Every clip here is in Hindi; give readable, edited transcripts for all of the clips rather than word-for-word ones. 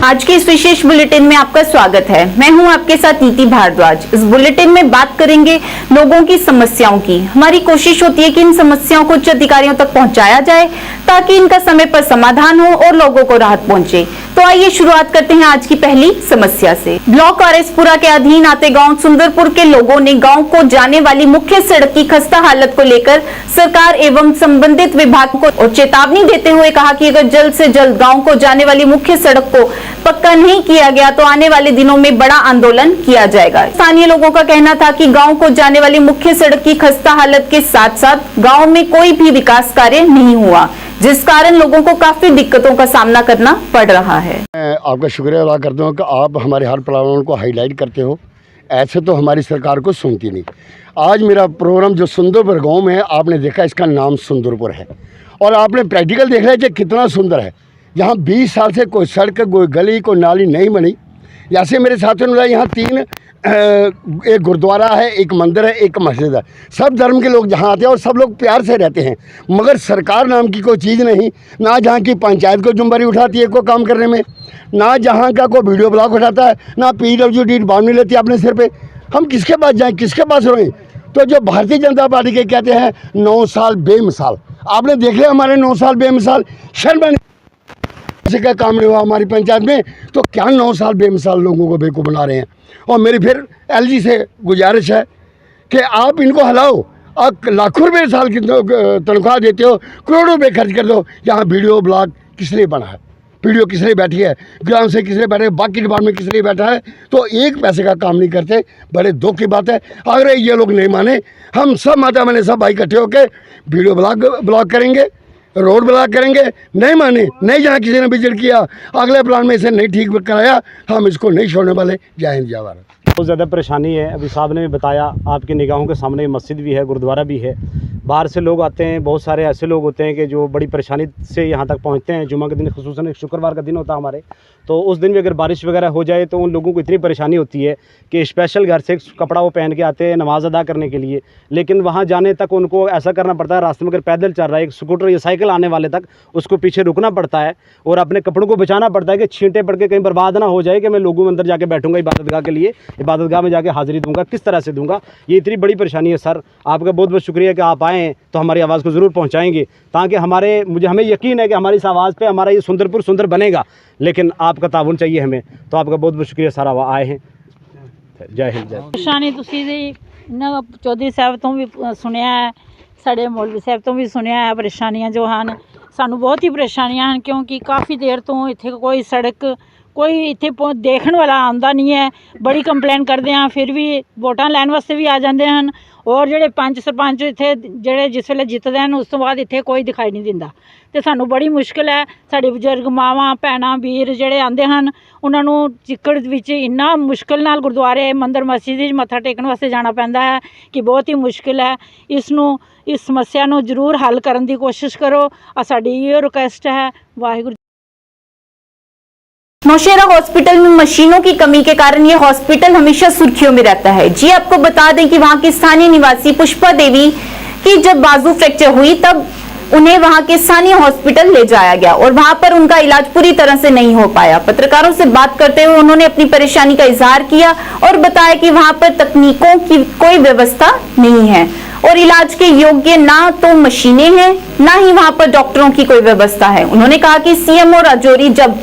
आज के इस विशेष बुलेटिन में आपका स्वागत है। मैं हूं आपके साथ नीति भारद्वाज। इस बुलेटिन में बात करेंगे लोगों की समस्याओं की। हमारी कोशिश होती है कि इन समस्याओं को उच्च अधिकारियों तक पहुंचाया जाए ताकि इनका समय पर समाधान हो और लोगों को राहत पहुंचे। तो आइए शुरुआत करते हैं आज की पहली समस्या से। ब्लॉक आरएसपुरा के अधीन आते गांव सुंदरपुर के लोगों ने गांव को जाने वाली मुख्य सड़क की खस्ता हालत को लेकर सरकार एवं संबंधित विभाग को चेतावनी देते हुए कहा कि अगर जल्द से जल्द गांव को जाने वाली मुख्य सड़क को पक्का नहीं किया गया तो आने वाले दिनों में बड़ा आंदोलन किया जाएगा। स्थानीय लोगों का कहना था कि गांव को जाने वाली मुख्य सड़क की खस्ता हालत के साथ साथ गांव में कोई भी विकास कार्य नहीं हुआ, जिस कारण लोगों को काफी दिक्कतों का सामना करना पड़ रहा है। मैं आपका शुक्रिया अदा करता हूँ कि आप हमारे हर प्रॉब्लम को हाईलाइट करते हो। ऐसे तो हमारी सरकार को सुनती नहीं। आज मेरा प्रोग्राम जो सुंदरपुर गांव में है, आपने देखा इसका नाम सुंदरपुर है और आपने प्रैक्टिकल देख लिया कि कितना सुंदर है। यहाँ 20 साल से कोई सड़क, कोई गली, कोई नाली नहीं बनी। जैसे मेरे साथियों ने यहाँ 3 एक गुरुद्वारा है, एक मंदिर है, एक मस्जिद है। सब धर्म के लोग जहाँ आते हैं और सब लोग प्यार से रहते हैं, मगर सरकार नाम की कोई चीज़ नहीं। ना जहाँ की पंचायत को जुम्मेदारी उठाती है कोई काम करने में, ना जहाँ का कोई वीडियो ब्लॉग उठाता है, ना PWD बांध लेती है अपने सिर पे। हम किसके पास जाएँ, किसके पास रोएं? तो जो भारतीय जनता पार्टी के कहते हैं 9 साल बेमिसाल, आपने देख लिया हमारे 9 साल बेमिसाल। शर्म से क्या काम नहीं हुआ हमारी पंचायत में, तो क्या 9 साल बेमिसाल लोगों को बेवकूफ़ बना रहे हैं। और मेरी फिर LG से गुजारिश है कि आप इनको हलाओ। आप लाखों रुपये साल की तनख्वाह देते हो, करोड़ों रुपये खर्च कर दो। यहाँ वीडियो ब्लॉग किस लिए बना है, वीडियो किस लिए बैठी है, ग्राम से किस लिए बैठे, बाकी डिपार्टमेंट किस लिए बैठा है, तो एक पैसे का काम नहीं करते। बड़े दुख की बात है। अगर ये लोग नहीं माने, हम सब माता बहने सब भाई इकट्ठे होकर वीडियो ब्लॉग करेंगे, रोड ब्लॉक करेंगे। नहीं माने, नहीं जहाँ किसी ने विजिट किया, अगले प्लान में इसे नहीं ठीक कराया, हम इसको नहीं छोड़ने वाले। जय हिंद, जय भारत। बहुत ज़्यादा परेशानी है। अभी साहब ने भी बताया, आपकी निगाहों के सामने मस्जिद भी है, गुरुद्वारा भी है। बाहर से लोग आते हैं, बहुत सारे ऐसे लोग होते हैं कि जो बड़ी परेशानी से यहाँ तक पहुँचते हैं। जुम्मा के दिन, खुसूसन एक शुक्रवार का दिन होता है हमारे, तो उस दिन भी अगर बारिश वगैरह हो जाए तो उन लोगों को इतनी परेशानी होती है कि स्पेशल घर से कपड़ा वो पहन के आते हैं नमाज़ अदा करने के लिए, लेकिन वहाँ जाने तक उनको ऐसा करना पड़ता है, रास्ते में अगर पैदल चल रहा है, एक स्कूटर या साइकिल आने वाले तक उसको पीछे रुकना पड़ता है और अपने कपड़ों को बचाना पड़ता है कि छींटे पड़ के कहीं बर्बाद ना हो जाए कि मैं लोगों में अंदर जाके बैठूंगा इबादतगाह के लिए, इबादतगाह में जाके हाजिरी दूंगा, किस तरह से दूंगा। ये इतनी बड़ी परेशानी है। सर आपका बहुत बहुत शुक्रिया कि आप आएँ तो हमारी आवाज़ को ज़रूर पहुँचाएँगे, ताकि हमें यकीन है कि हमारी इस आवाज़ पर हमारा ये सुंदरपुर सुंदर बनेगा, लेकिन आपका ताउन चाहिए हमें। तो आपका बहुत बहुत शुक्रिया सर, आए हैं। जय हिंद, जय। परेशानी चौधरी साहब तो भी सुनिया है, साढ़े मौलवी साहब तो भी सुनिया है परेशानियां जो हैं। सानू बहुत ही परेशानियां हैं, क्योंकि काफ़ी देर तो इत्थे कोई सड़क, कोई इत्थे देखने वाला आंदा नहीं है। बड़ी कंप्लेन करते हैं, फिर भी वोटां लैन वास्ते भी आ जाते हैं। और ਜਿਹੜੇ पंच सरपंच इत्थे ਜਿਹੜੇ जिस ਵੇਲੇ जितते हैं उस तो बाद इत्थे कोई दिखाई नहीं दिंदा। तो सानू बड़ी मुश्किल है। साढ़े बजुर्ग मावां भैणां वीर ਜਿਹੜੇ आंदे हैं उन्होंने चिक्कड़ विच इन्ना मुश्किल नाल गुरुद्वारे मंदिर मस्जिद मत्था टेकन वास्ते जाना पैंदा है कि बहुत ही मुश्किल है। इस समस्या नू जरूर हल करन दी कोशिश करो। साडी ये रिक्वेस्ट है। वाहिगुरू। नौशेरा हॉस्पिटल में मशीनों की कमी के कारण ये हॉस्पिटल हमेशा सुर्खियों में रहता है। जी आपको बता दें कि वहां की स्थानीय निवासी पुष्पा देवी की जब बाजू फ्रैक्चर हुई तब उन्हें वहां के स्थानीय हॉस्पिटल ले जाया गया और वहां पर उनका इलाज पूरी तरह से नहीं हो पाया। पत्रकारों से बात करते हुए उन्होंने अपनी परेशानी का इजहार किया और बताया कि वहां पर तकनीकों की कोई व्यवस्था नहीं है और इलाज के योग्य ना तो मशीनें हैं, ना ही वहां पर डॉक्टरों की कोई व्यवस्था है। उन्होंने कहा कि CM और राजौरी जब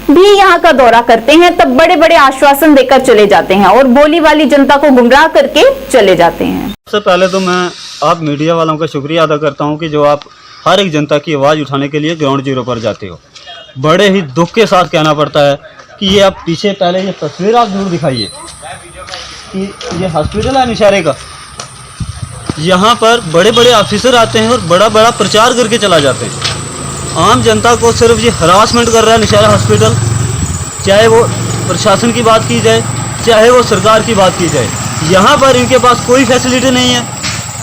भी यहाँ का दौरा करते हैं तब बड़े बड़े आश्वासन देकर चले जाते हैं और बोली वाली जनता को गुमराह करके चले जाते हैं। सबसे पहले तो मैं आप मीडिया वालों का शुक्रिया अदा करता हूँ कि जो आप हर एक जनता की आवाज़ उठाने के लिए ग्राउंड जीरो पर जाते हो। बड़े ही दुख के साथ कहना पड़ता है कि ये आप पीछे पहले ये तस्वीर आप जरूर दिखाइए कि ये हॉस्पिटल है निशारे का। यहाँ पर बड़े बड़े ऑफिसर आते हैं और बड़ा बड़ा प्रचार करके चला जाते हैं। आम जनता को सिर्फ ये हरासमेंट कर रहा है निशारा हॉस्पिटल, चाहे वो प्रशासन की बात की जाए, चाहे वो सरकार की बात की जाए। यहाँ पर इनके पास कोई फैसिलिटी नहीं है।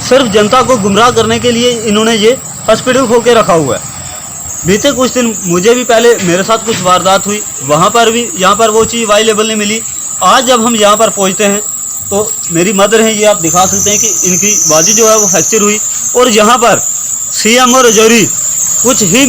सिर्फ जनता को गुमराह करने के लिए इन्होंने ये हॉस्पिटल खोल के रखा हुआ है। बीते कुछ दिन मुझे भी पहले मेरे साथ कुछ वारदात हुई, वहाँ पर भी यहाँ पर वो चीज़ अवेलेबल नहीं मिली। आज जब हम यहाँ पर पहुँचते हैं तो मेरी मदर हैं, ये आप दिखा सकते हैं कि इनकी बाजू जो है वो फ्रैक्चर हुई और यहाँ पर CM और राजौरी कुछ ही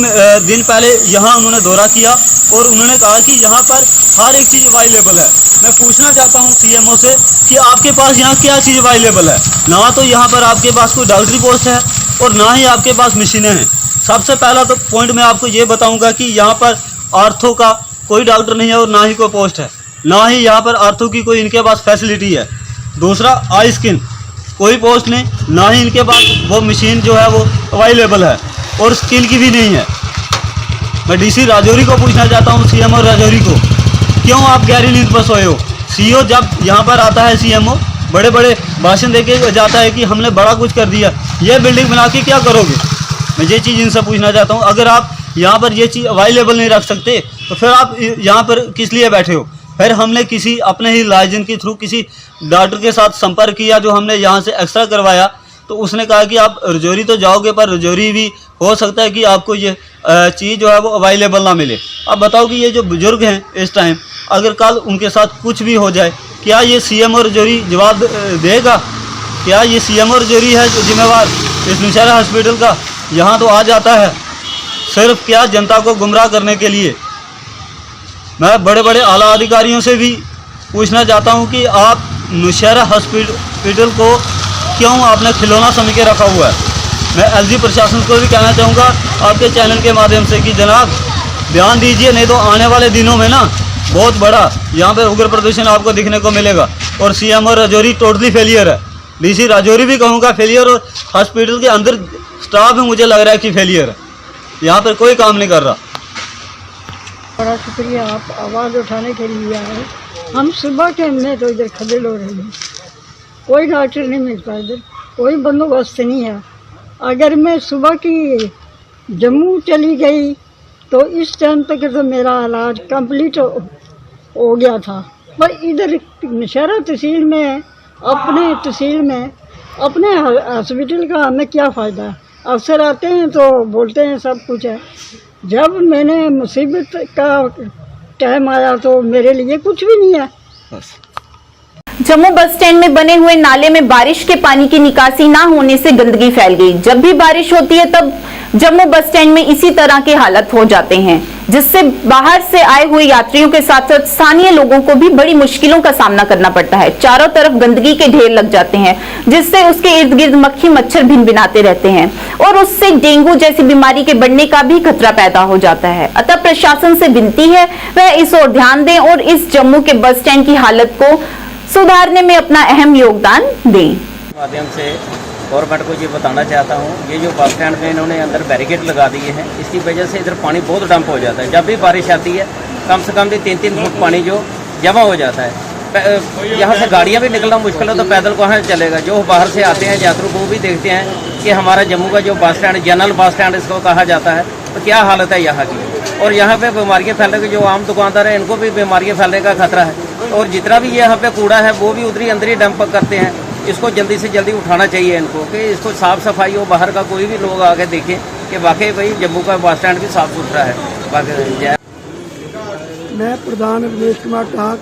दिन पहले यहाँ उन्होंने दौरा किया और उन्होंने कहा कि यहाँ पर हर एक चीज़ अवेलेबल है। मैं पूछना चाहता हूँ सीएमओ से कि आपके पास यहाँ क्या चीज़ अवेलेबल है। ना तो यहाँ पर आपके पास कोई डॉक्टरी पोस्ट है और ना ही आपके पास मशीनें हैं। सबसे पहला तो पॉइंट मैं आपको ये बताऊँगा कि यहाँ पर आर्थो का कोई डॉक्टर नहीं है और ना ही कोई पोस्ट है, ना ही यहाँ पर आर्थो की कोई इनके पास फैसिलिटी है। दूसरा, आई स्किन कोई पोस्ट नहीं, ना ही इनके पास वो मशीन जो है वो अवेलेबल है और स्किल की भी नहीं है। मैं डीसी राजौरी को पूछना चाहता हूँ, सीएमओ राजौरी को, क्यों आप गहरी नींद पर सोए हो? सीओ जब यहाँ पर आता है, सीएमओ बड़े बड़े भाषण देके जाता है कि हमने बड़ा कुछ कर दिया, ये बिल्डिंग बना के क्या करोगे? मैं ये चीज़ इनसे पूछना चाहता हूँ। अगर आप यहाँ पर ये चीज़ अवेलेबल नहीं रख सकते तो फिर आप यहाँ पर किस लिए बैठे हो? फिर हमने किसी अपने ही लाइजन के थ्रू किसी डॉक्टर के साथ संपर्क किया जो हमने यहाँ से एक्सरा करवाया, तो उसने कहा कि आप रजौरी तो जाओगे पर रजौरी भी हो सकता है कि आपको ये चीज़ जो है वो अवेलेबल ना मिले। अब बताओ कि ये जो बुजुर्ग हैं इस टाइम, अगर कल उनके साथ कुछ भी हो जाए, क्या ये सीएमओ रजौरी जवाब देगा? क्या ये सीएमओ रजौरी है जो जिम्मेवार इस नौशहरा हॉस्पिटल का? यहाँ तो आ जाता है सिर्फ क्या जनता को गुमराह करने के लिए। मैं बड़े बड़े आला अधिकारियों से भी पूछना चाहता हूँ कि आप नौशहरा हॉस्पिटल को क्यों आपने खिलौना समझ के रखा हुआ है। मैं एलजी प्रशासन को भी कहना चाहूँगा आपके चैनल के माध्यम से कि जनाब ध्यान दीजिए, नहीं तो आने वाले दिनों में ना बहुत बड़ा यहाँ पे उग्र प्रदर्शन आपको दिखने को मिलेगा। और सीएमओ राजौरी टोटली फेलियर है, डीसी राजौरी भी कहूँगा फेलियर, और हॉस्पिटल के अंदर स्टाफ भी मुझे लग रहा है कि फेलियर है, यहाँ पर कोई काम नहीं कर रहा। बड़ा शुक्रिया, आप आवाज़ उठाने के लिए आए। हम सुबह के में तो इधर खदेड़ हो रहे हैं, कोई डॉक्टर नहीं मिलता, इधर कोई बंदोबस्त नहीं है। अगर मैं सुबह की जम्मू चली गई तो इस टाइम तक तो मेरा इलाज कंप्लीट हो गया था, पर इधर नौशहरा तहसील में, अपने तहसील में, अपने हॉस्पिटल का हमें क्या फ़ायदा? अफसर आते हैं तो बोलते हैं सब कुछ है, जब मैंने मुसीबत का टाइम आया तो मेरे लिए कुछ भी नहीं है। जम्मू बस स्टैंड में बने हुए नाले में बारिश के पानी की निकासी ना होने से गंदगी फैल गई। जब भी बारिश होती है तब जम्मू बस स्टैंड में इसी तरह के हालत हो जाते हैं, जिससे बाहर से आए हुए यात्रियों के साथ साथ स्थानीय लोगों को भी बड़ी मुश्किलों का सामना करना पड़ता है। चारों तरफ गंदगी के ढेर लग जाते हैं, जिससे उसके इर्द गिर्द मक्खी मच्छर भिनभिनाते रहते हैं और उससे डेंगू जैसी बीमारी के बढ़ने का भी खतरा पैदा हो जाता है। अतः प्रशासन से विनती है वह इस ओर ध्यान दें और इस जम्मू के बस स्टैंड की हालत को सुधारने में अपना अहम योगदान दें। माध्यम से गवर्नमेंट को ये बताना चाहता हूँ, ये जो बस स्टैंड में इन्होंने अंदर बैरिकेड लगा दिए हैं, इसकी वजह से इधर पानी बहुत डंप हो जाता है। जब भी बारिश आती है कम से कम भी 3-3 फुट पानी जो जमा हो जाता है। यहाँ से गाड़ियाँ भी निकलना मुश्किल है तो पैदल कहाँ चलेगा। जो बाहर से आते हैं यात्रु वो भी देखते हैं कि हमारा जम्मू का जो bus stand, general bus stand इसको कहा जाता है, तो क्या हालत है यहाँ की। और यहाँ पे बीमारियाँ फैलने के जो आम दुकानदार हैं इनको भी बीमारियाँ फैलने का खतरा है। और जितना भी यहाँ पे कूड़ा है वो भी उधर ही अंदर ही डंप करते हैं। इसको जल्दी से जल्दी उठाना चाहिए इनको, कि इसको साफ़ सफाई हो, बाहर का कोई भी लोग आके देखें कि वाकई भाई जम्मू का बस स्टैंड भी साफ़ सुथरा है। मैं प्रधान Ramesh Kumar Tak,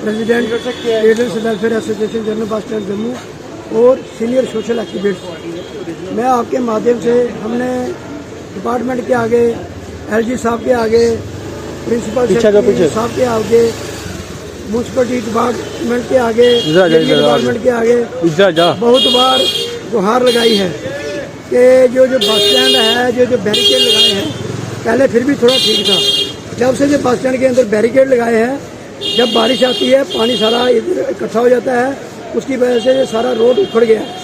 president traders welfare association general bus stand Jammu और सीनियर सोशल एक्टिविस्ट। मैं आपके माध्यम से हमने डिपार्टमेंट के आगे, एलजी साहब के आगे, प्रिंसिपल साहब के आगे, म्यूनसिपलिटी डिपार्टमेंट के आगे, डिपार्टमेंट के आगे बहुत बार गुहार लगाई है कि जो बस स्टैंड है, जो बैरिकेड लगाए हैं, पहले फिर भी थोड़ा ठीक था। जब से जो बस स्टैंड के अंदर बैरिकेड लगाए हैं, जब बारिश आती है पानी सारा इधर इकट्ठा हो जाता है, उसकी वजह से ये सारा रोड उखड़ गया है,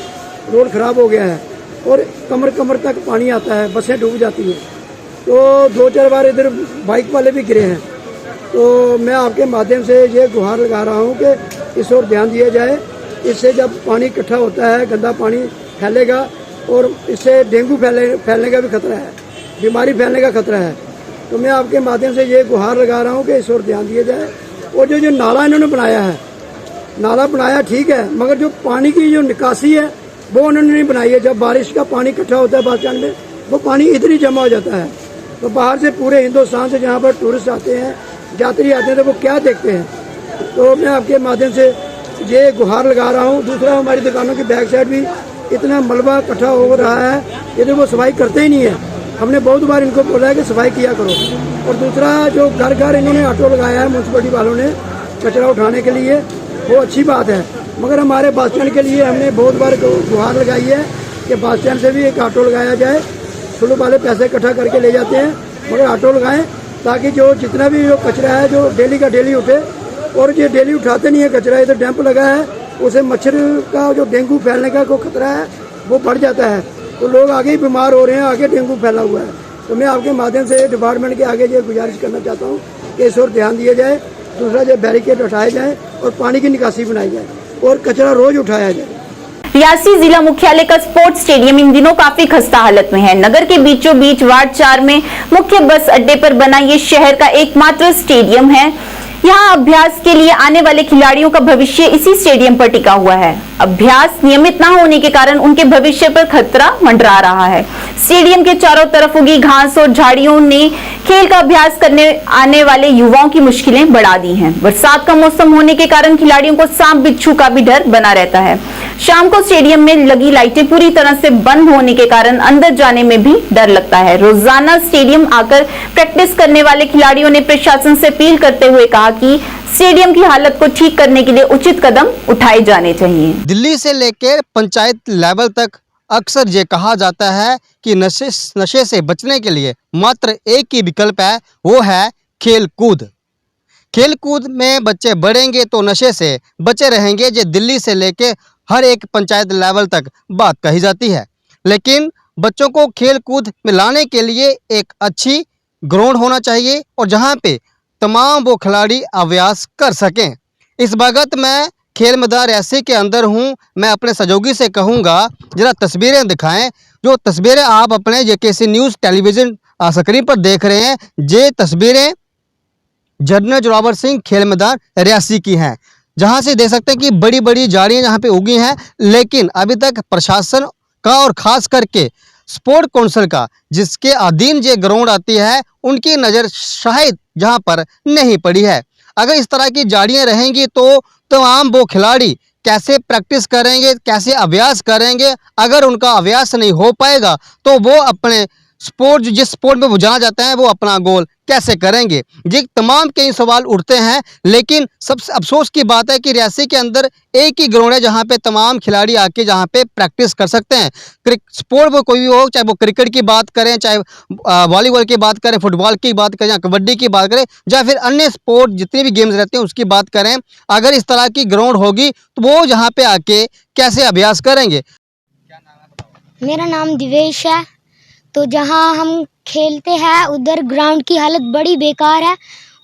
रोड ख़राब हो गया है और कमर कमर तक पानी आता है, बसें डूब जाती हैं। तो 2-4 बार इधर बाइक वाले भी गिरे हैं। तो मैं आपके माध्यम से ये गुहार लगा रहा हूँ कि इस ओर ध्यान दिया जाए। इससे जब पानी इकट्ठा होता है, गंदा पानी फैलेगा और इससे डेंगू फैलने का भी खतरा है, बीमारी फैलने का खतरा है। तो मैं आपके माध्यम से ये गुहार लगा रहा हूँ कि इस ओर ध्यान दिया जाए। और जो नाला इन्होंने बनाया है, नाला बनाया ठीक है, मगर जो पानी की जो निकासी है वो उन्होंने नहीं बनाई है। जब बारिश का पानी इकट्ठा होता है बस स्टैंड में, वो पानी इधर ही जमा हो जाता है। तो बाहर से पूरे हिंदुस्तान से जहाँ पर टूरिस्ट आते हैं, यात्री आते हैं, तो वो क्या देखते हैं। तो मैं आपके माध्यम से ये गुहार लगा रहा हूँ। दूसरा, हमारी दुकानों की बैक साइड भी इतना मलबा इकट्ठा हो रहा है, ये तो वो सफाई करते ही नहीं है। हमने बहुत बार इनको बोला है कि सफाई किया करो। और दूसरा जो घर घर इन्होंने ऑटो लगाया है म्यूनसिपलिटी वालों ने कचरा उठाने के लिए, वो अच्छी बात है, मगर हमारे बस स्टैंड के लिए हमने बहुत बार गुहार लगाई है कि बस स्टैंड से भी एक ऑटो लगाया जाए। सुलभ वाले पैसे इकट्ठा करके ले जाते हैं, मगर ऑटो लगाएं ताकि जो जितना भी जो कचरा है जो डेली का डेली उठे। और ये डेली उठाते नहीं है कचरा, इधर डैम्प लगा है, उसे मच्छर का जो डेंगू फैलने का को खतरा है वो बढ़ जाता है, तो लोग आगे ही बीमार हो रहे हैं, आगे डेंगू फैला हुआ है। तो मैं आपके माध्यम से डिपार्टमेंट के आगे ये गुजारिश करना चाहता हूँ कि इस ओर ध्यान दिया जाए। दूसरा जो बैरिकेड हटाए जाए और पानी की निकासी बनाई जाए और कचरा रोज उठाया जाए। रियासी जिला मुख्यालय का स्पोर्ट्स स्टेडियम इन दिनों काफी खस्ता हालत में है। नगर के बीचों बीच वार्ड 4 में मुख्य बस अड्डे पर बना ये शहर का एकमात्र स्टेडियम है। यहाँ अभ्यास के लिए आने वाले खिलाड़ियों का भविष्य इसी स्टेडियम पर टिका हुआ है। अभ्यास नियमित न होने के कारण उनके भविष्य पर खतरा मंडरा रहा है। स्टेडियम के चारों तरफ उगी घास और झाड़ियों ने खेल का अभ्यास करने आने वाले युवाओं की मुश्किलें बढ़ा दी हैं। बरसात का मौसम होने के कारण खिलाड़ियों को सांप बिच्छू का भी डर बना रहता है। शाम को स्टेडियम में लगी लाइटें पूरी तरह से बंद होने के कारण अंदर जाने में भी डर लगता है। रोजाना स्टेडियम आकर प्रैक्टिस करने वाले खिलाड़ियों ने प्रशासन से अपील करते हुए कहा कि स्टेडियम की हालत को ठीक करने के लिए उचित कदम उठाए जाने चाहिए। दिल्ली से लेकर पंचायत लेवल तक अक्सर ये कहा जाता है कि नशे से बचने के लिए मात्र एक ही विकल्प है, वो है खेल कूद। खेल कूद में बच्चे बढ़ेंगे तो नशे से बचे रहेंगे। ये दिल्ली से लेकर हर एक पंचायत लेवल तक बात कही जाती है, लेकिन बच्चों को खेल कूद में लाने के लिए एक अच्छी ग्राउंड होना चाहिए और जहाँ पे तमाम वो खिलाड़ी अभ्यास कर सकें। इस वक्त मैं खेल मैदान रियासी के अंदर हूं। मैं अपने सहयोगी से कहूंगा जरा तस्वीरें दिखाएं। जो तस्वीरें आप अपने जेकेसी न्यूज़ टेलीविज़न स्क्रीन पर देख रहे हैं, ये तस्वीरें जनरल जोरावर सिंह खेल मैदान रियासी की हैं, जहां से देख सकते हैं कि बड़ी बड़ी झाड़ियां यहाँ पे उगी हैं, लेकिन अभी तक प्रशासन का और ख़ास करके स्पोर्ट काउंसिल का, जिसके अधीन ये ग्राउंड आती है, उनकी नज़र शायद जहां पर नहीं पड़ी है। अगर इस तरह की झाड़ियां रहेंगी तो तमाम वो खिलाड़ी कैसे प्रैक्टिस करेंगे, कैसे अभ्यास करेंगे? अगर उनका अभ्यास नहीं हो पाएगा तो वो अपने स्पोर्ट, जिस स्पोर्ट में वो जाना जाते हैं, वो अपना गोल कैसे करेंगे? ये तमाम कई सवाल उठते हैं, लेकिन सबसे अफसोस की बात है कि रियासी के अंदर एक ही ग्राउंड है जहां पे तमाम खिलाड़ी आके जहां पे प्रैक्टिस कर सकते हैं। स्पोर्ट में कोई भी हो, चाहे वो क्रिकेट की बात करें, चाहे वॉलीबॉल की बात करें, फुटबॉल की बात करें, या कबड्डी की बात करें, या फिर अन्य स्पोर्ट जितने भी गेम्स रहते हैं उसकी बात करें, अगर इस तरह की ग्राउंड होगी तो वो यहाँ पे आके कैसे अभ्यास करेंगे? मेरा नाम दिवेश है। तो जहाँ हम खेलते हैं उधर ग्राउंड की हालत बड़ी बेकार है।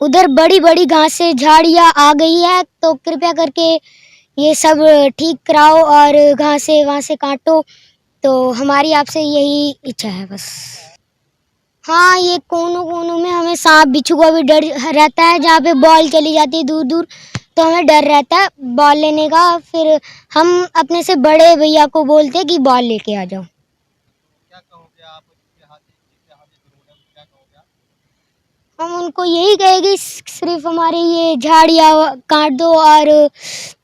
उधर बड़ी बड़ी घासें झाड़ियाँ आ गई है, तो कृपया करके ये सब ठीक कराओ और घासें वहाँ से काटो। तो हमारी आपसे यही इच्छा है बस। हाँ, ये कोनों कोनों में हमें सांप बिच्छू का भी डर रहता है। जहाँ पे बॉल चली जाती है दूर दूर तो हमें डर रहता है बॉल लेने का। फिर हम अपने से बड़े भैया को बोलते हैं कि बॉल लेके आ जाओ। हम उनको यही कहेंगे सिर्फ हमारे ये झाड़ियाँ काट दो और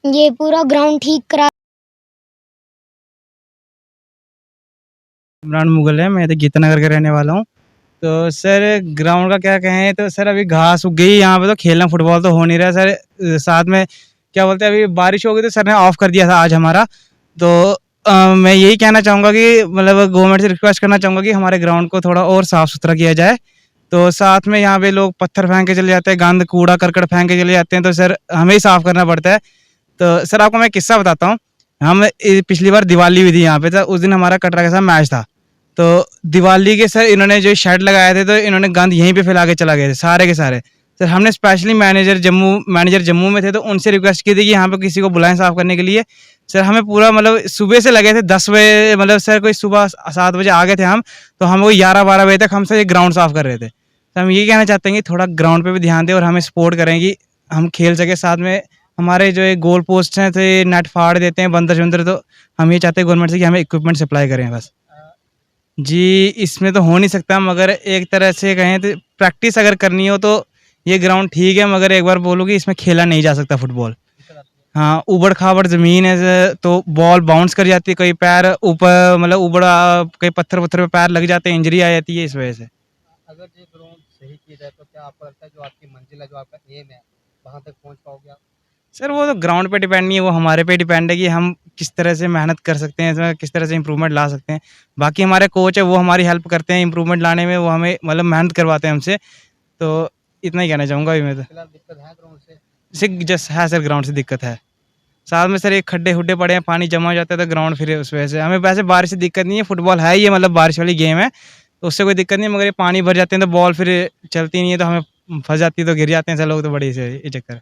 ये पूरा ग्राउंड ठीक करा। इमरान मुगल है, मैं तो गीतानगर का रहने वाला हूँ। तो सर ग्राउंड का क्या कहें, तो सर अभी घास उग गई यहाँ पे, तो खेलना फुटबॉल तो हो नहीं रहा सर। साथ में क्या बोलते हैं, अभी बारिश हो गई तो सर ने ऑफ कर दिया था आज हमारा। तो मैं यही कहना चाहूँगा कि मतलब गवर्नमेंट से रिक्वेस्ट करना चाहूँगा कि हमारे ग्राउंड को थोड़ा और साफ़ सुथरा किया जाए। तो साथ में यहाँ पे लोग पत्थर फेंक के चले जाते हैं, गंद कूड़ा करकट फेंक के चले जाते हैं, तो सर हमें ही साफ़ करना पड़ता है। तो सर आपको मैं किस्सा बताता हूँ। हम पिछली बार दिवाली हुई थी यहाँ पे, तो उस दिन हमारा कटरा के साथ मैच था। तो दिवाली के सर इन्होंने जो शेड लगाए थे, तो इन्होंने गंद यहीं पे फैला के चला गए थे सारे के सारे। सर हमने स्पेशली मैनेजर जम्मू में थे, तो उनसे रिक्वेस्ट की थी कि यहाँ पे किसी को बुलाएं साफ़ करने के लिए। सर हमें पूरा मतलब सुबह से लगे थे 10 बजे, मतलब सर कोई सुबह 7 बजे आ गए थे हम, तो हम वो 11-12 बजे तक हमसे ग्राउंड साफ़ कर रहे थे। तो हम ये कहना चाहते हैं कि थोड़ा ग्राउंड पे भी ध्यान दें और हमें सपोर्ट करें कि हम खेल सके। साथ में हमारे जो गोल पोस्ट हैं तो ये नेट फाड़ देते हैं बंदर शंदर, तो हम ये चाहते हैं गवर्नमेंट से कि हमें इक्विपमेंट सप्लाई करें बस। जी इसमें तो हो नहीं सकता, मगर एक तरह से कहें तो प्रैक्टिस अगर करनी हो तो ये ग्राउंड ठीक है, मगर एक बार बोलूँ कि इसमें खेला नहीं जा सकता फुटबॉल। हाँ, ऊबड़ खाबड़ ज़मीन है तो बॉल बाउंस कर जाती है, कई पैर ऊपर मतलब कई पत्थर वत्थर पे पैर लग जाते हैं, इंजरी आ जाती है इस वजह से। अगर ये ग्राउंड सही की जाए तो क्या आपको लगता है जो आपकी मंजिल है, जो आपका एम है, वहाँ तक पहुँच पाओगे आप? सर वो तो ग्राउंड पे डिपेंड नहीं है, वो हमारे पे डिपेंड है कि हम किस तरह से मेहनत कर सकते हैं, इसमें किस तरह से इम्प्रूवमेंट ला सकते हैं। बाकी हमारे कोच है वो हमारी हेल्प करते हैं इम्प्रूवमेंट लाने में, वो हमें मतलब मेहनत करवाते हैं हमसे, तो इतना ही कहना चाहूँगा अभी मैं तो। फिलहाल दिक्कत है ग्राउंड से? जस्ट है सर, ग्राउंड से दिक्कत है। साथ में सर एक खड्डे खुड्डे पड़े हैं, पानी जमा हो जाता है तो ग्राउंड फिर उस वजह से हमें वैसे बारिश से दिक्कत नहीं है, फुटबॉल है ये मतलब बारिश वाली गेम है तो उससे कोई दिक्कत नहीं है, मगर ये पानी भर जाते हैं तो बॉल फिर चलती नहीं है तो हमें फंस जाती है तो गिर जाते हैं सर लोग तो बड़ी से ये चक्कर।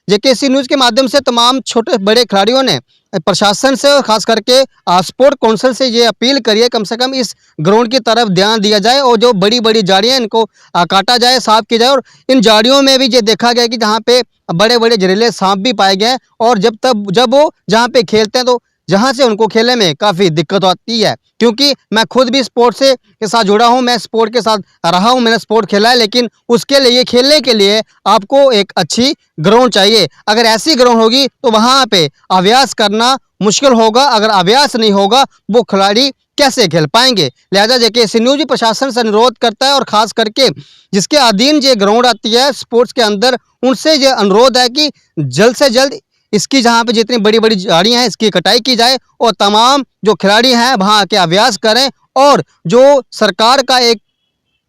जेकेसी न्यूज़ के माध्यम से तमाम छोटे बड़े खिलाड़ियों ने प्रशासन से और खास करके स्पोर्ट काउंसिल से ये अपील करी है कम से कम इस ग्राउंड की तरफ ध्यान दिया जाए और जो बड़ी बड़ी झाड़ियाँ इनको काटा जाए, साफ किया जाए। और इन झाड़ियों में भी ये देखा गया कि जहाँ पे बड़े बड़े जहरीले सांप भी पाए गए हैं और जब वो जहाँ पे खेलते हैं तो जहाँ से उनको खेलने में काफ़ी दिक्कत आती है, क्योंकि मैं खुद भी स्पोर्ट से के साथ जुड़ा हूँ, मैं स्पोर्ट के साथ रहा हूँ, मैंने स्पोर्ट खेला है, लेकिन उसके लिए खेलने के लिए आपको एक अच्छी ग्राउंड चाहिए। अगर ऐसी ग्राउंड होगी तो वहाँ पे अभ्यास करना मुश्किल होगा, अगर अभ्यास नहीं होगा वो खिलाड़ी कैसे खेल पाएंगे। लिहाजा जेकेसी न्यूज़ भी प्रशासन से अनुरोध करता है और ख़ास करके जिसके अधीन ये ग्राउंड आती है स्पोर्ट्स के अंदर, उनसे ये अनुरोध है कि जल्द से जल्द इसकी जहाँ पे जितनी बड़ी बड़ी झाड़ियाँ हैं इसकी कटाई की जाए और तमाम जो खिलाड़ी हैं वहाँ आके अभ्यास करें। और जो सरकार का एक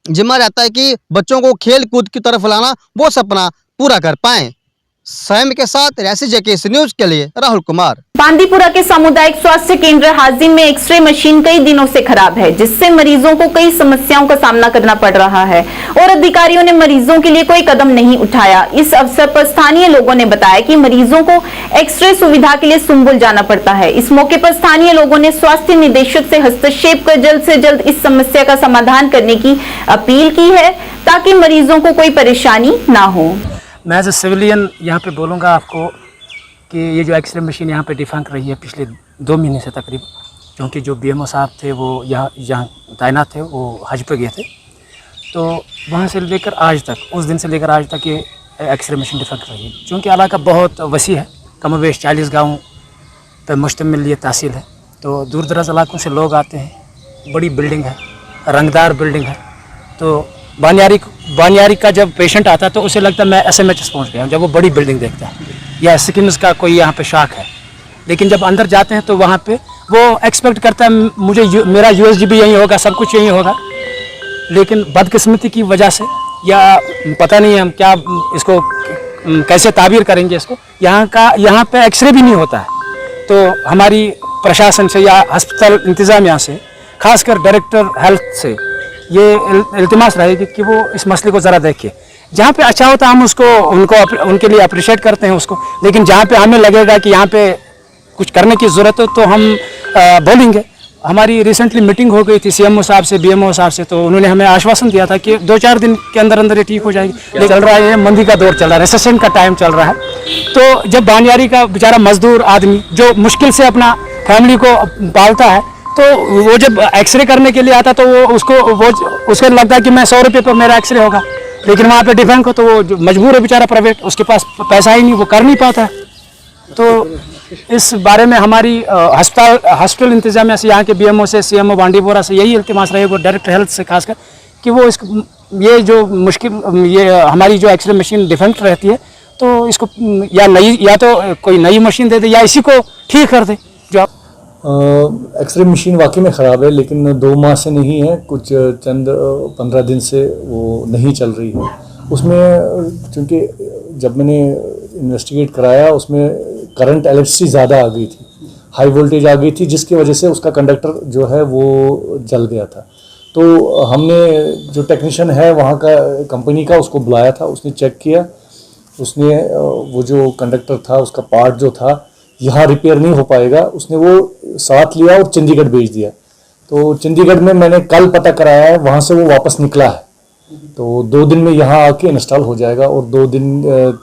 जिम्मा रहता है कि बच्चों को खेल कूद की तरफ लाना, वो सपना पूरा कर पाएँ। स्वयं के साथ रेसी जेकेसी न्यूज़ के लिए राहुल कुमार। बांदीपुरा के सामुदायिक स्वास्थ्य केंद्र हाजिम में एक्सरे मशीन कई दिनों से खराब है, जिससे मरीजों को कई समस्याओं का सामना करना पड़ रहा है और अधिकारियों ने मरीजों के लिए कोई कदम नहीं उठाया। इस अवसर पर स्थानीय लोगों ने बताया कि मरीजों को एक्सरे सुविधा के लिए सुंबुल जाना पड़ता है। इस मौके पर स्थानीय लोगों ने स्वास्थ्य निदेशक से हस्तक्षेप कर जल्द से जल्द इस समस्या का समाधान करने की अपील की है ताकि मरीजों को कोई परेशानी ना हो। मैं एज ए सिविलियन यहाँ पे बोलूँगा आपको कि ये जो एक्सरे मशीन यहाँ पे डिफंक रही है पिछले 2 महीने से तकरीबन, क्योंकि जो बीएमओ साहब थे वो यहाँ तैनात थे, वो हज पे गए थे, तो वहाँ से लेकर आज तक, उस दिन से लेकर आज तक ये एक्सरे मशीन डिफंक रही है। क्योंकि इलाका बहुत वसी है, कमोवेश 40 गाँव पर मुश्तमिल ये तहसील है, तो दूर दराज इलाकों से लोग आते हैं। बड़ी बिल्डिंग है, रंगदार बिल्डिंग है, तो बानियारी का जब पेशेंट आता है तो उसे लगता है मैं SMHS पहुंच गया जब वो बड़ी बिल्डिंग देखता है, या सिकिम्स का कोई यहाँ पे शाख है। लेकिन जब अंदर जाते हैं तो वहाँ पे वो एक्सपेक्ट करता है मेरा USG भी यहीं होगा, सब कुछ यहीं होगा। लेकिन बदकिस्मती की वजह से या पता नहीं हम क्या इसको कैसे ताबीर करेंगे इसको, यहाँ पे एक्सरे भी नहीं होता है। तो हमारी प्रशासन से या अस्पताल इंतज़ामिया से, खासकर डायरेक्टर हेल्थ से ये इल्तिमास रहेगी कि वो इस मसले को ज़रा देखें। जहाँ पे अच्छा होता है हम उनके लिए अप्रिशिएट करते हैं उसको, लेकिन जहाँ पे हमें लगेगा कि यहाँ पे कुछ करने की ज़रूरत है तो हम बोलेंगे। हमारी रिसेंटली मीटिंग हो गई थी CMO साहब से, BMO साहब से, तो उन्होंने हमें आश्वासन दिया था कि 2-4 दिन के अंदर अंदर ये ठीक हो जाएगी। लेकिन चल रहा है, ये मंदी का दौर चल रहा है, रिसेशन का टाइम चल रहा है। तो जब बानियारी का बेचारा मजदूर आदमी जो मुश्किल से अपना फैमिली को पालता है, तो वो जब एक्सरे करने के लिए आता तो उसको लगता है कि मैं 100 रुपये पर मेरा एक्सरे होगा, लेकिन वहाँ पे डिफेंस हो तो वो मजबूर है बेचारा प्राइवेट, उसके पास पैसा ही नहीं, वो कर नहीं पाता है। तो इस बारे में हमारी हॉस्पिटल इंतजामिया से, यहाँ के BMO से, CMO बांडीपोरा से यही इल्तिमास रहेगा, डायरेक्टर हेल्थ से खासकर, कि वो ये जो मुश्किल ये हमारी जो एक्सरे मशीन डिफेक्ट रहती है तो इसको या तो कोई नई मशीन दे दे या इसी को ठीक कर दे। जो एक्सरे मशीन वाकई में ख़राब है, लेकिन 2 माह से नहीं है, कुछ चंद 15 दिन से वो नहीं चल रही है। उसमें चूँकि जब मैंने इन्वेस्टिगेट कराया उसमें करंट इलेक्ट्रिसिटी ज़्यादा आ गई थी, हाई वोल्टेज आ गई थी, जिसकी वजह से उसका कंडक्टर जो है वो जल गया था। तो हमने जो टेक्नीशियन है वहाँ का कंपनी का उसको बुलाया था, उसने चेक किया, उसने वो जो कंडक्टर था उसका पार्ट जो था यहाँ रिपेयर नहीं हो पाएगा, उसने वो साथ लिया और चंडीगढ़ भेज दिया। तो चंडीगढ़ में मैंने कल पता कराया है, वहाँ से वो वापस निकला है, तो 2 दिन में यहाँ आके इंस्टॉल हो जाएगा और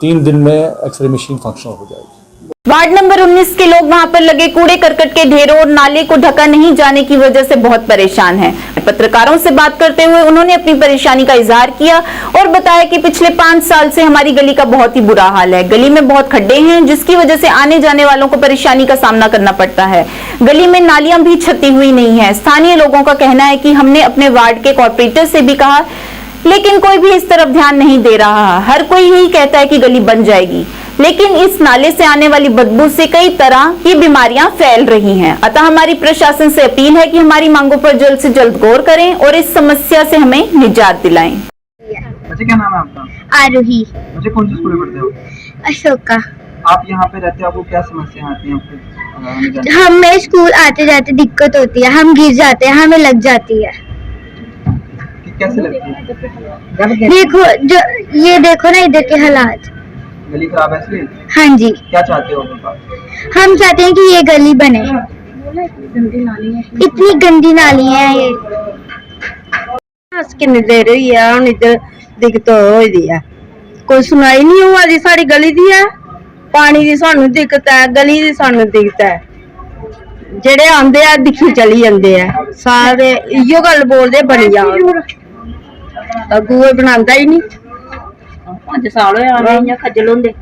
3 दिन में एक्सरे मशीन फंक्शनल हो जाएगी। वार्ड नंबर 19 के लोग वहां पर लगे कूड़े करकट के ढेरों और नाले को ढका नहीं जाने की वजह से बहुत परेशान हैं। पत्रकारों से बात करते हुए उन्होंने अपनी परेशानी का इजहार किया और बताया कि पिछले 5 साल से हमारी गली का बहुत ही बुरा हाल है। गली में बहुत खड्डे हैं जिसकी वजह से आने जाने वालों को परेशानी का सामना करना पड़ता है। गली में नालियां भी छती हुई नहीं है। स्थानीय लोगों का कहना है कि हमने अपने वार्ड के कॉर्पोरेटर से भी कहा, लेकिन कोई भी इस तरफ ध्यान नहीं दे रहा। हर कोई यही कहता है कि गली बन जाएगी, लेकिन इस नाले से आने वाली बदबू से कई तरह की बीमारियां फैल रही हैं। अतः हमारी प्रशासन से अपील है कि हमारी मांगों पर जल्द से जल्द गौर करें और इस समस्या से हमें निजात दिलाएं। बच्चे क्या नाम है आपका? आरोही। बच्चे कौन सी स्कूल में पढ़ते हो? अशोका। आप यहाँ पे रहते हो, आपको क्या समस्या आती है आपके? हमें स्कूल आते जाते दिक्कत होती है, हम गिर जाते हैं, हमें लग जाती है। कैसे लगती है? देखो जो ये देखो ना इधर के हालात। गली खराब है इसलिए? हाँ जी। क्या चाहते हो? हम चाहते हैं कि ये गली बने। इतनी गंदी नाली है ये। किन्नी देर हुई है हुन इधर दिक्कत होई दी है, कोई सुनाई नहीं हुआ जी। साड़ी गली दी है, पानी दी सानू दिक्कत है, गली दी सानू दिक्कत है। जेड़े आंदे आ दिखी चली जांदे आ, सारे इयो गल बोलदे बनी जा, अगू कोई बनांदा ही नहीं। 5 साल होए आने इयां खज्जल होंदे,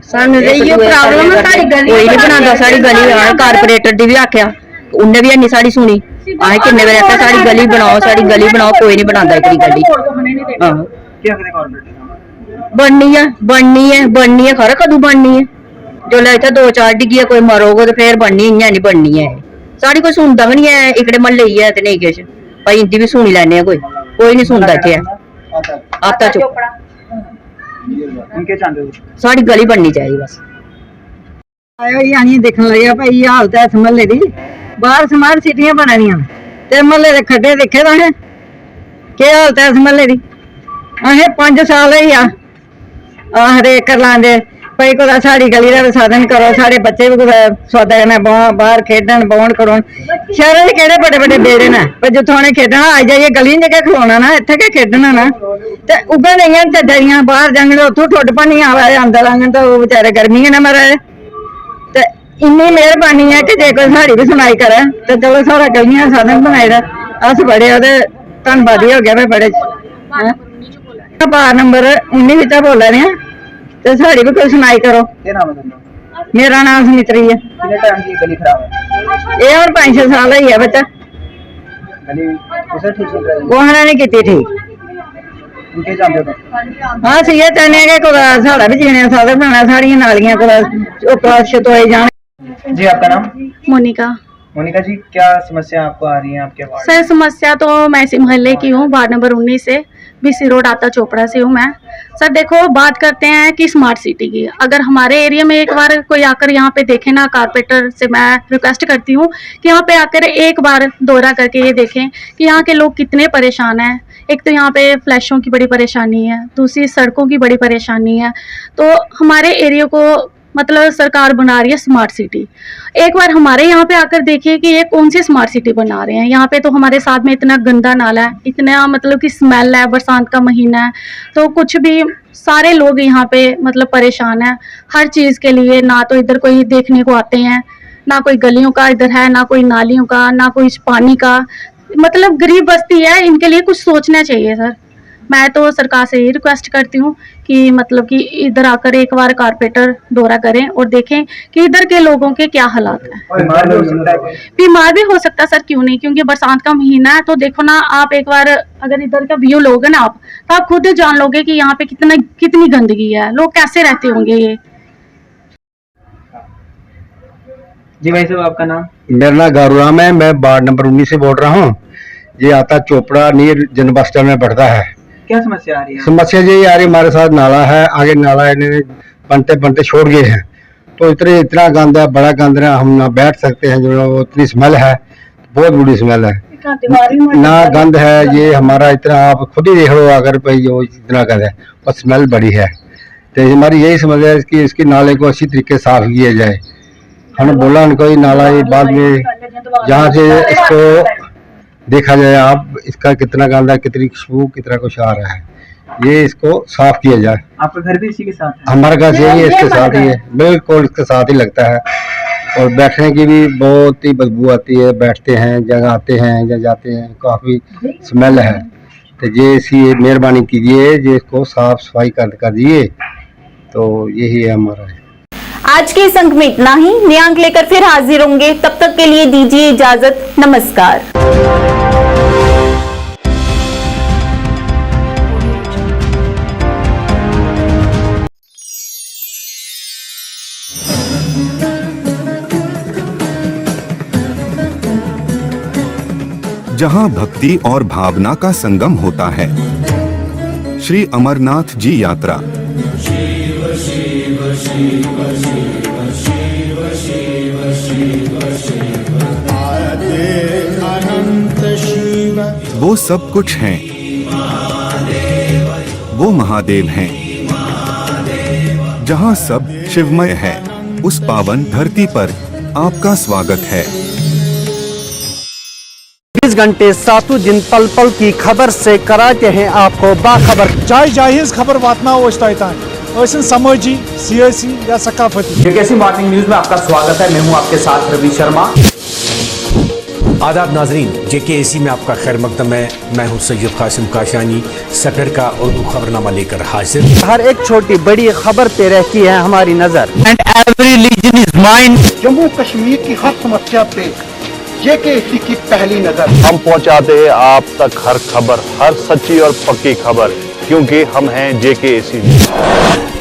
सानू ते इयो प्रॉब्लम है। साडी गली कोई नहीं बनांदा, साडी गली कारपोरेटर दी भी आख्या, उन्ने भी नहीं साडी सुनी। आए किन्ने बार आख्या साडी गली बनाओ, साडी गली बनाओ, कोई नहीं बनांदा इकड़ी गली। हां क्या करे कारपोरेटर? बननी है खरा कदू बननी है? जो इत्थे 2-4 डिग्गियां कोई मरोगे तो फिर बननी, इयां नहीं बननी है। साडी कोई सुनदा भी नहीं है, इकड़े महल्ले ही है ते नहीं किश भाई इंदी भी सुनी लैने कोई नहीं सुनदा इत्थे। आता चुप उनके चाहते हो? साडी गली बननी चाहिए बस। आयो यानी देखन लगे भाई ये हालत है इस महल्ले दी। बाहर स्मार्ट सिटियां बननियां ते महल्ले दे खड्डे दिखे दा है, क्या हालत है इस महल्ले दी। असें 5 साल ही हरेक कर लांदे भाई कुदै साड़ी गली का साधन करो, साढ़े बच्चे भी कुदै सौदा कन्नै बाहर खेडन बौन करो। शहरों के केड़े बड़े बड़े बेड़े न, पर जित्थों उ'नें खेडना आई जाइए गली च गै खलोना ना, इत्थै गै खेडना ना। ते उ'ऐ नेहियां चज्जरियां बाहर जाङन उत्थों ठुड्ड भन्नी आवे अंदर आङन ते ओह् बेचारे गर्मी कन्नै मरा दे। ते इन्नी मेहरबानी है कि जे कोई साढ़ी भी सुनाई करे ते चलो साढ़ा गलियां दा साधन बनाई दा, अस बड़े ओह्दे धन्नवादी हो गए भाई बड़े। वार्ड नंबर 19 बिच्चा बोला ने ते साड़ी भी कोई सुनाई करो। क्या नाम है तुमका? मेरा नाम सुमित्री है। कितने टाइम की गली खराब है? ये और 5-6 साल ही है बच्चा। गली उसे ठीक चल रही है? वो नहीं की ठीक। उनके चाहते हो? हाँ सही है, चाहने कि कुदै साढ़ा भी जीने का साधन बनना, साड़ियां नालियां कुदै उप्परा छतोए जान। जी आपका नाम? मोनिका। मोनिका जी, क्या समस्या आपको आ रही है आपके वार्ड? सर समस्या तो मैं इसी मोहल्ले की हूँ, वार्ड नंबर 19 से, बीसी रोड आता चोपड़ा से हूँ मैं। सर देखो बात करते हैं कि स्मार्ट सिटी की, अगर हमारे एरिया में एक बार कोई आकर यहाँ पे देखे ना, कारपोरेटर से मैं रिक्वेस्ट करती हूँ कि यहाँ पे आकर एक बार दौरा करके ये देखें कि यहाँ के लोग कितने परेशान हैं। एक तो यहाँ पे फ्लैशों की बड़ी परेशानी है, दूसरी सड़कों की बड़ी परेशानी है। तो हमारे एरिया को मतलब सरकार बना रही है स्मार्ट सिटी, एक बार हमारे यहाँ पे आकर देखिए कि ये कौन सी स्मार्ट सिटी बना रहे हैं। यहाँ पे तो हमारे साथ में इतना गंदा नाला है, इतना मतलब कि स्मेल है, बरसात का महीना है तो कुछ भी सारे लोग यहाँ पे मतलब परेशान है हर चीज़ के लिए। ना तो इधर कोई देखने को आते हैं, ना कोई गलियों का इधर है, ना कोई नालियों का, ना कोई पानी का, मतलब गरीब बस्ती है, इनके लिए कुछ सोचना चाहिए सर। मैं तो सरकार से यही रिक्वेस्ट करती हूँ कि मतलब कि इधर आकर एक बार कारपोरेटर दौरा करें और देखें कि इधर के लोगों के क्या हालात हैं। बीमार भी हो सकता है सर, क्यों नहीं, क्योंकि बरसात का महीना है। तो देखो ना आप एक बार अगर इधर का व्यू लोगे ना आप, तो आप खुद जान लोगे कि यहाँ पे कितनी गंदगी है, लोग कैसे रहते होंगे ये। जी भाई साहब आपका नाम? मेरा नाम गारूराम है, मैं वार्ड नंबर 19 से बोल रहा हूँ। ये आता चोपड़ा नियर जन बस स्टैंड में पड़ता है। क्या समस्या आ रही है? समस्या ये आ रही, हमारे साथ नाला है, आगे नाला इन्होंने बनते बनते छोड़ गए हैं, तो इतना गंद है, बड़ा गंद है, हम ना बैठ सकते हैं, जो इतनी स्मेल है, बहुत बुरी स्मेल है, ना गंद है ये हमारा इतना, आप खुद ही देख लो अगर भाई जो इतना गंद है और स्मेल बड़ी है। तो हमारी यही समस्या है कि इसकी नाले को अच्छी तरीके से साफ किया जाए। हमने बोला उनको ये नाला ये बाद में जहाँ से इसको देखा जाए, आप इसका कितना गंदा, कितनी खुशबू, कितना कुछ आ रहा है, ये इसको साफ किया जाए। आपका घर भी इसी के साथ है? हमारा घर यही है, इसके साथ ही है, बिल्कुल इसके साथ ही लगता है। और बैठने की भी बहुत ही बदबू आती है, बैठते हैं जगह आते हैं या जाते हैं, काफ़ी स्मेल है। तो ये इसी मेहरबानी कीजिए, ये इसको साफ सफाई कर दिए, तो यही है हमारा। आज के इस अंक में इतना ही। नए अंक लेकर फिर हाजिर होंगे, तब तक के लिए दीजिए इजाजत। नमस्कार। जहां भक्ति और भावना का संगम होता है, श्री अमरनाथ जी यात्रा। वो सब कुछ हैं, वो महादेव हैं। जहां सब शिवमय है, उस पावन धरती पर आपका स्वागत है। 20 घंटे 7 दिन पल पल की खबर से कराते हैं आपको बाखबर। जाय जायज खबर वातनाओ तान समाजी, सियासी या सकाफती। जेकेसी मॉर्निंग न्यूज में आपका स्वागत है। मैं हूं आपके साथ रवि शर्मा। आदाब नाजरीन, जेकेसी में आपका खैर मकदम है। मैं हूं सैयद कासिम काशानी, सफर का उर्दू खबरनामा लेकर हाजिर। हर एक छोटी बड़ी खबर पे रहती है हमारी नजर। And every region is mine. Jammu Kashmir की हर समस्या पे जेकेसी की पहली नजर। हम पहुंचाते हैं आप तक हर खबर, हर सच्ची और पक्की खबर, क्योंकि हम हैं जेकेसी।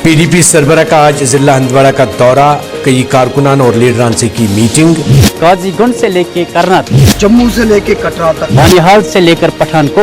पीडीपी सरबराह का आज जिला हंदवाड़ा का दौरा, कई कारकुनान और लीडरान से की मीटिंग। गाजीगुंड से लेके करनाल, जम्मू से लेके कटरा तक, बनिहाल से लेकर पठानकोट